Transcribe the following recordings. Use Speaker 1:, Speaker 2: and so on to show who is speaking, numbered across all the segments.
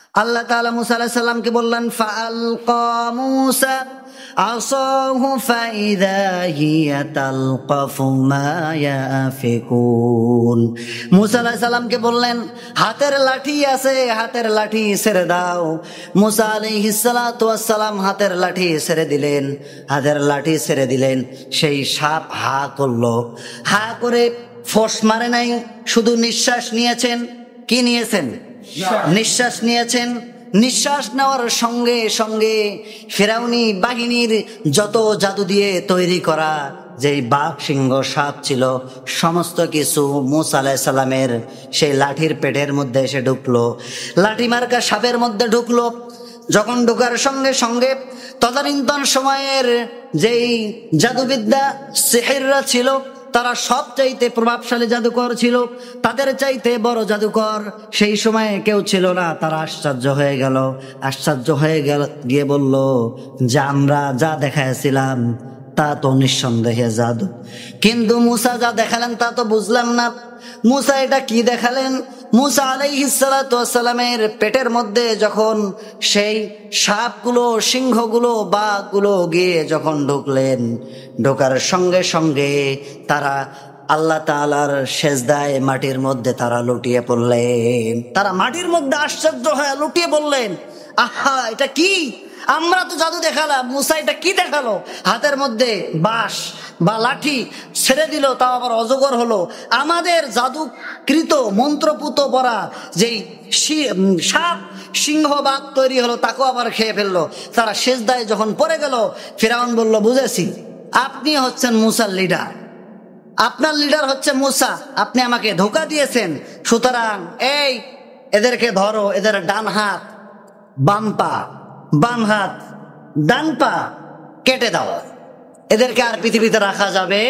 Speaker 1: আল্লাহ তাআলা মুসা আলাইহিস সালামকে বললেন, ফাআলকা মুসা আসাহু ফাইযা হিয়া তালকাফু মা ইয়াফিকুন। মুসা আলাইহিস সালামকে বললেন, হাতের লাঠি আছে, হাতের লাঠি ছেড়ে দাও। মুসা আলাইহিস সালাতু ওয়াস সালাম হাতের লাঠি ছেড়ে দিলেন। হাতের লাঠি ছেড়ে দিলেন, সেই সাপ হা করলো। হা করে ফোঁস মারে নাই, শুধু নিঃশ্বাস নিয়েছেন। কি নিয়েছেন? নিঃশ্বাস নিয়েছেন। নিঃশ্বাস নেওয়ার সঙ্গে সঙ্গে ফিরাউনি বাহিনীর যত জাদু দিয়ে তৈরি করা যেই বাঘ সিংহ সাপ ছিল, সমস্ত কিছু মুসা আলাইহিস সালামের সেই লাঠির পেটের মধ্যে এসে ঢুকলো, লাঠি মার্কা সাপের মধ্যে ঢুকলো। যখন ঢোকার সঙ্গে সঙ্গে তদানীন্তন সময়ের যেই জাদুবিদ্যা সিহিররা ছিল, তারা সবচাইতে প্রভাবশালী জাদুকর ছিল। তাদের চাইতে বড় জাদুকর সেই সময়ে কেউ ছিল না। তারা আশ্চর্য হয়ে গেল। আশ্চর্য হয়ে গিয়ে বলল যে আমরা যা দেখাইছিলাম তা তো নিঃসন্দেহে জাদু, কিন্তু মুসা যা দেখালেন তা তো বুঝলাম না। মুসা এটা কি দেখালেন? মুসা আলাইহিস সালাতু ওয়াস সালামের পেটের মধ্যে যখন সেই সাপগুলো, সিংহগুলো, বাঘগুলো গিয়ে যখন ঢুকলেন, ঢোকার সঙ্গে সঙ্গে তারা আল্লাহ তাআলার সেজদায় মাটির মধ্যে তারা লুটিয়ে পড়লেন। তারা মাটির মধ্যে আশ্চর্য হয়ে লুটিয়ে পড়লেন, আহা এটা কি? আমরা তো জাদু দেখালাম, মুসা এটা কি দেখালো? হাতের মধ্যে বাঁশ বা লাঠি ছেড়ে দিল, তাও আবার অজগর হলো। আমাদের জাদুকৃত মন্ত্রপুত পরা যেই সাপ সিংহ বাঘ তৈরি হলো, তাকেও আবার খেয়ে ফেললো। তারা সেজদায় যখন পড়ে গেল, ফিরাউন বলল, বুঝেছি আপনি হচ্ছেন মুসার লিডার, আপনার লিডার হচ্ছে মুসা, আপনি আমাকে ধোঁকা দিয়েছেন। সুতরাং এই এদেরকে ধরো, এদের ডান হাত বাম পা, বাম হাত ডান পা কেটে দাও, এদেরকে আর পৃথিবীতে রাখা যাবে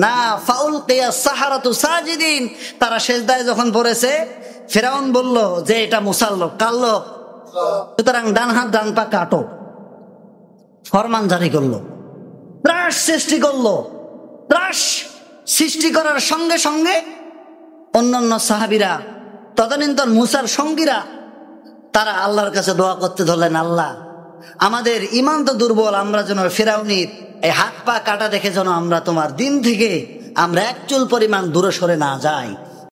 Speaker 1: না। ফাউলকিয়া সাহারাতু সাজিদিন। তারা সেজদায় যখন পড়েছে, ফিরাউন বলল যে এটা মুসার লোক, কার লোক? সুতরাং ডান হাত ডান পা কাটো। ফরমান জারি করলো, ত্রাস সৃষ্টি করলো। ত্রাস সৃষ্টি করার সঙ্গে সঙ্গে অন্যান্য সাহাবীরা, তদানীন্তন মুসার সঙ্গীরা, তারা আল্লাহর কাছে দোয়া করতে ধরলেন, আল্লাহ আমাদের ইমান তো দুর্বল, আমরা যেন ফিরাউনির এই হাত পা কাটা দেখে যেন আমরা তোমার দিন থেকে আমরা এক চুল পরিমাণ দূরে সরে না যাই।